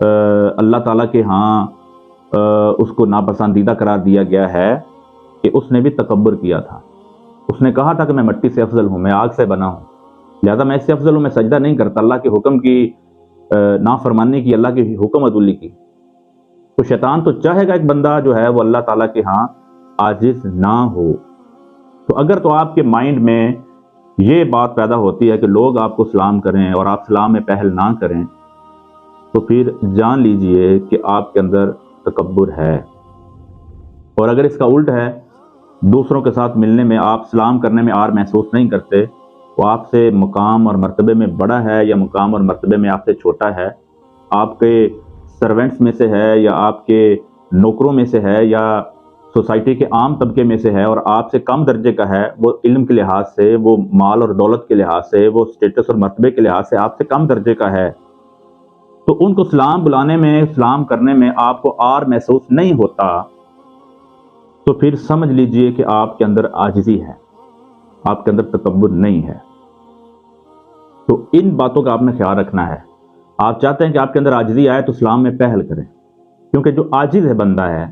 اللہ تعالیٰ کے ہاں اس کو ناپسندیدہ قرار دیا گیا ہے کہ اس نے بھی تکبر کیا تھا۔ اس نے کہا تھا کہ میں مٹی سے افضل ہوں، میں آگ سے بنا ہوں، لہذا میں اس سے افضل ہوں، میں سجدہ نہیں کرتا، اللہ کے حکم کی نافرمانی کی، اللہ کے حکم عدولی کی۔ تو شیطان تو چاہے گا ایک بندہ جو ہے وہ اللہ تعالیٰ کے ہاں عاجز نہ ہو۔ تو اگر تو آپ کے مائنڈ میں یہ بات پیدا ہوتی ہے کہ لوگ آپ کو سلام کریں اور آپ سلام میں پہل نہ کریں، تو پھر جان لیجئے کہ آپ کے اندر تکبر ہے۔ اور اگر اس کا الٹ ہے، دوسروں کے ساتھ ملنے میں آپ سلام کرنے میں آر محسوس نہیں کرتے، وہ آپ سے مقام اور مرتبے میں بڑا ہے یا مقام اور مرتبے میں آپ سے چھوٹا ہے، آپ کے سرونٹس میں سے ہے یا آپ کے نوکروں میں سے ہے یا سوسائٹی کے عام طبقے میں سے ہے اور آپ سے کم درجے کا ہے، وہ علم کے لحاظ سے، وہ مال اور دولت کے لحاظ سے، وہ سٹیٹس اور مرتبے کے لحاظ سے آپ سے کم درجے کا ہے، تو ان کو سلام بلانے میں، سلام کرنے میں آپ کو آر محسوس نہیں ہوتا، تو پھر سمجھ لیجئے کہ آپ کے اندر عاجزی ہے، آپ کے اندر تکبر نہیں ہے۔ تو ان باتوں کا آپ نے خیال رکھنا ہے۔ آپ چاہتے ہیں کہ آپ کے اندر عاجزی آئے تو سلام میں پہل کریں، کیونکہ جو عاجز ہے بندہ ہے،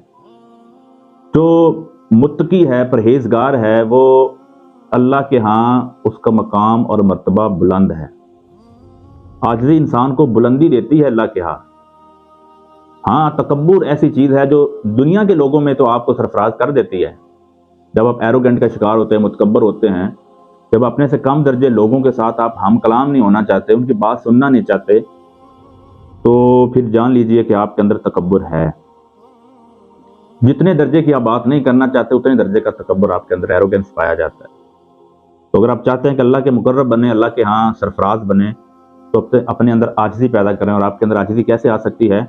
جو متقی ہے، پرہیزگار ہے، وہ اللہ کے ہاں اس کا مقام اور مرتبہ بلند ہے۔ عاجزی انسان کو بلندی دیتی ہے اللہ کے ہاں۔ ہاں، تکبر ایسی چیز ہے جو دنیا کے لوگوں میں تو آپ کو سرفراز کر دیتی ہے۔ جب آپ ایروگنٹ کا شکار ہوتے ہیں، متکبر ہوتے ہیں، جب اپنے سے کم درجے لوگوں کے ساتھ آپ ہم کلام نہیں ہونا چاہتے، ان کی بات سننا نہیں چاہتے، تو پھر جان لیجئے کہ آپ کے اندر تکبر ہے۔ جتنے درجے کی آپ بات نہیں کرنا چاہتے، اتنے درجے کا تکبر آپ کے اندر، ایروگنس پایا جاتا ہے۔ تو اگر آپ چاہتے ہیں کہ اللہ کے مقرب بنے، اللہ کے ہاں سرفراز بنے، تو اپنے اندر عاجزی پیدا کریں۔ اور آپ کے اندر عاجزی کیسے آ سکتی ہے؟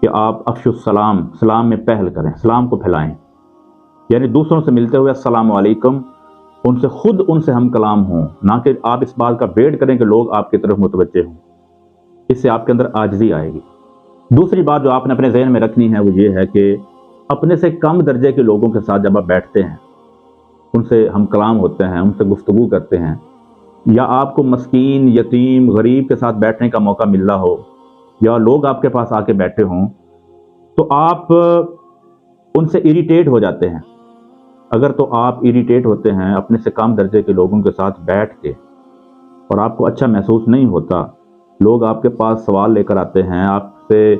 کہ آپ افشوا السلام، سلام میں پہل کریں، سلام کو پھیلائیں، یعنی دوسروں سے ملتے ہوئے السلام علیکم، ان سے ہم کلام ہوں، نہ کہ آپ اس بات کا ویٹ کریں کہ لوگ آپ کی طرف متوجہ ہوں۔ اس سے آپ کے اندر عاجزی آئے گی۔ دوسری بات جو آپ نے اپنے ذہن میں رکھنی ہے وہ یہ ہے کہ اپنے سے کم درجے کے لوگوں کے ساتھ جب آپ بیٹھتے ہیں، ان سے ہم کلام ہوتے ہیں، ان سے گفتگو کرتے ہیں، یا آپ کو مسکین، یتیم، غریب کے ساتھ بیٹھنے کا موقع مل رہا ہو، یا لوگ آپ کے پاس آ کے بیٹھے ہوں، تو آپ ان سے اریٹیٹ ہو جاتے ہیں۔ اگر تو آپ اریٹیٹ ہوتے ہیں اپنے سے کم درجے کے لوگوں کے ساتھ بیٹھ کے، اور آپ کو اچھا محسوس نہیں ہوتا، لوگ آپ کے پاس سوال لے کر آتے ہیں، آپ سے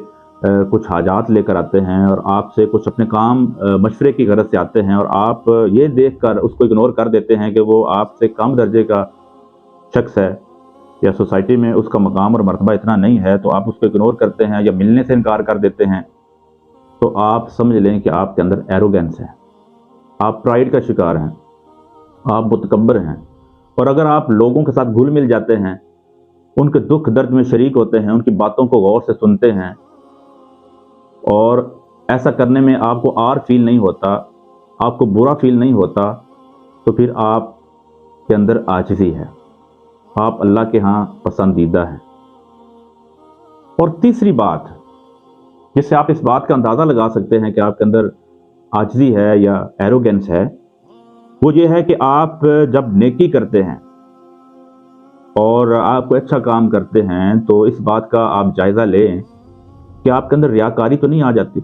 کچھ حاجات لے کر آتے ہیں، اور آپ سے کچھ اپنے کام مشورے کی غرض سے آتے ہیں، اور آپ یہ دیکھ کر اس کو اگنور کر دیتے ہیں کہ وہ آپ سے کم درجے کا شخص ہے، یا سوسائٹی میں اس کا مقام اور مرتبہ اتنا نہیں ہے، تو آپ اس کو اگنور کرتے ہیں یا ملنے سے انکار کر دیتے ہیں، تو آپ سمجھ لیں کہ آپ کے اندر ایروگنس ہے، آپ پرائیڈ کا شکار ہیں، آپ متکبر ہیں۔ اور اگر آپ لوگوں کے ساتھ گھل مل جاتے ہیں، ان کے دکھ درد میں شریک ہوتے ہیں، ان کی باتوں کو غور سے سنتے ہیں، اور ایسا کرنے میں آپ کو آر فیل نہیں ہوتا، آپ کو برا فیل نہیں ہوتا، تو پھر آپ کے اندر عاجزی ہے، آپ اللہ کے ہاں پسندیدہ ہیں۔ اور تیسری بات جس سے آپ اس بات کا اندازہ لگا سکتے ہیں کہ آپ کے اندر عاجزی ہے یا ایروگنس ہے، وہ یہ ہے کہ آپ جب نیکی کرتے ہیں اور آپ کو اچھا کام کرتے ہیں، تو اس بات کا آپ جائزہ لیں کہ آپ کے اندر ریاکاری تو نہیں آ جاتی۔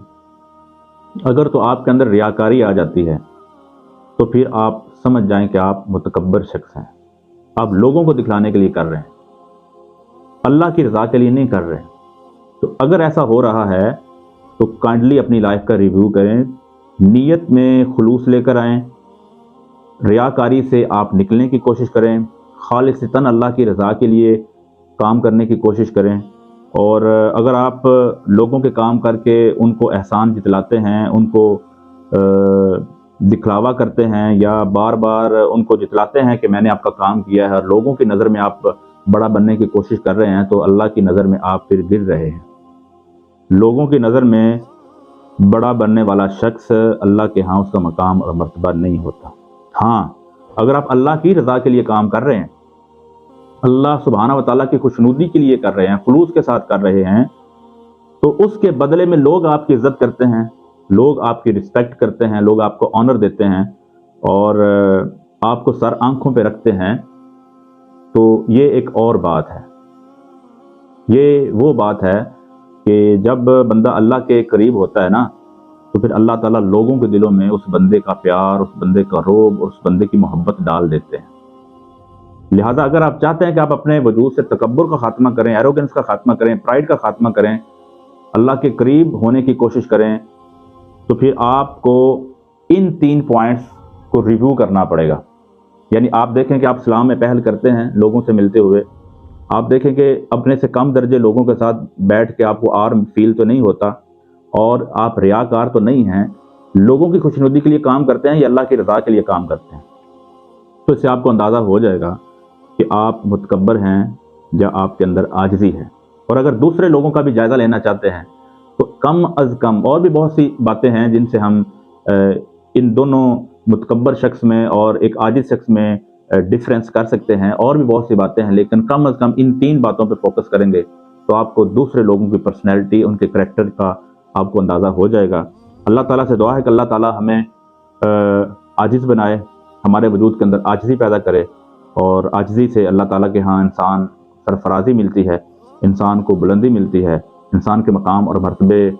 اگر تو آپ کے اندر ریاکاری آ جاتی ہے، تو پھر آپ سمجھ جائیں کہ آپ متکبر شخص ہیں، آپ لوگوں کو دکھلانے کے لیے کر رہے ہیں، اللہ کی رضا کے لیے نہیں کر رہے۔ تو اگر ایسا ہو رہا ہے تو کائنڈلی اپنی لائف کا ریویو کریں، نیت میں خلوص لے کر آئیں، ریاکاری سے آپ نکلنے کی کوشش کریں، خالصتاً اللہ کی رضا کے لیے کام کرنے کی کوشش کریں۔ اور اگر آپ لوگوں کے کام کر کے ان کو احسان جتلاتے ہیں، ان کو دکھلاوا کرتے ہیں، یا بار بار ان کو جتلاتے ہیں کہ میں نے آپ کا کام کیا ہے، اور لوگوں کی نظر میں آپ بڑا بننے کی کوشش کر رہے ہیں، تو اللہ کی نظر میں آپ پھر گر رہے ہیں۔ لوگوں کی نظر میں بڑا بننے والا شخص اللہ کے ہاں اس کا مقام اور مرتبہ نہیں ہوتا۔ ہاں، اگر آپ اللہ کی رضا کے لیے کام کر رہے ہیں، اللہ سبحانہ و تعالیٰ کی خوشنودی کے لیے کر رہے ہیں، خلوص کے ساتھ کر رہے ہیں، تو اس کے بدلے میں لوگ آپ کی عزت کرتے ہیں، لوگ آپ کی رسپیکٹ کرتے ہیں، لوگ آپ کو آنر دیتے ہیں، اور آپ کو سر آنکھوں پہ رکھتے ہیں، تو یہ ایک اور بات ہے۔ یہ وہ بات ہے کہ جب بندہ اللہ کے قریب ہوتا ہے نا تو پھر اللہ تعالیٰ لوگوں کے دلوں میں اس بندے کا پیار، اس بندے کا رعب اور اس بندے کی محبت ڈال دیتے ہیں۔ لہٰذا اگر آپ چاہتے ہیں کہ آپ اپنے وجود سے تکبر کا خاتمہ کریں، ایروگنس کا خاتمہ کریں، پرائڈ کا خاتمہ کریں، اللہ کے قریب ہونے کی کوشش کریں، تو پھر آپ کو ان 3 پوائنٹس کو ریویو کرنا پڑے گا۔ یعنی آپ دیکھیں کہ آپ اسلام میں پہل کرتے ہیں لوگوں سے ملتے ہوئے، آپ دیکھیں کہ اپنے سے کم درجے لوگوں کے ساتھ بیٹھ کے آپ کو آرم فیل تو نہیں ہوتا، اور آپ ریاکار تو نہیں ہیں، لوگوں کی خوشنودی کے لیے کام کرتے ہیں یا اللہ کی رضا کے لیے کام کرتے ہیں۔ تو اس سے آپ کو اندازہ ہو جائے گا کہ آپ متکبر ہیں یا آپ کے اندر عاجزی ہے۔ اور اگر دوسرے لوگوں کا بھی جائزہ لینا چاہتے ہیں تو کم از کم اور بھی بہت سی باتیں ہیں جن سے ہم ان دونوں متکبر شخص میں اور ایک عاجز شخص میں ڈفرینس کر سکتے ہیں، اور بھی بہت سی باتیں ہیں، لیکن کم از کم ان 3 باتوں پہ فوکس کریں گے تو آپ کو دوسرے لوگوں کی پرسنالٹی، ان کے کریکٹر کا آپ کو اندازہ ہو جائے گا۔ اللہ تعالیٰ سے دعا ہے کہ اللہ تعالیٰ ہمیں عاجز بنائے، ہمارے وجود کے اندر عاجزی پیدا کرے، اور عاجزی سے اللہ تعالیٰ کے ہاں انسان سرفرازی ملتی ہے، انسان کو بلندی ملتی ہے، انسان کے مقام اور مرتبے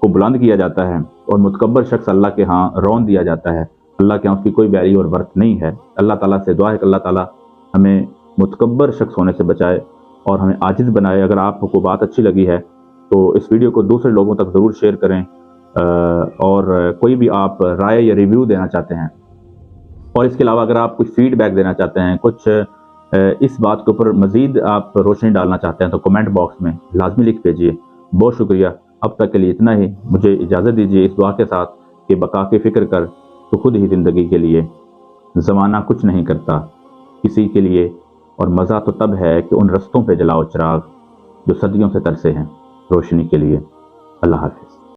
کو بلند کیا جاتا ہے، اور متکبر شخص اللہ کے ہاں رون دیا جاتا ہے۔ اللہ کے ہاں اس کی کوئی ویلیو اور ورتھ نہیں ہے۔ اللہ تعالیٰ سے دعا ہے کہ اللہ تعالیٰ ہمیں متکبر شخص ہونے سے بچائے اور ہمیں عاجز بنائے۔ اگر آپ کو بات اچھی لگی ہے تو اس ویڈیو کو دوسرے لوگوں تک ضرور شیئر کریں، اور کوئی بھی آپ رائے یا ریویو دینا چاہتے ہیں، اور اس کے علاوہ اگر آپ کچھ فیڈ بیک دینا چاہتے ہیں، کچھ اس بات کے اوپر مزید آپ روشنی ڈالنا چاہتے ہیں، تو کمنٹ باکس میں لازمی لکھ بھیجیے۔ بہت شکریہ۔ اب تک کے لیے اتنا ہی، مجھے اجازت دیجیے اس دعا کے ساتھ کہ بقا کی فکر کر تو خود ہی زندگی کے لیے، زمانہ کچھ نہیں کرتا کسی کے لیے، اور مزہ تو تب ہے کہ ان رستوں پہ جلاؤ چراغ جو صدیوں سے ترسے ہیں روشنی کے لیے۔ اللہ حافظ۔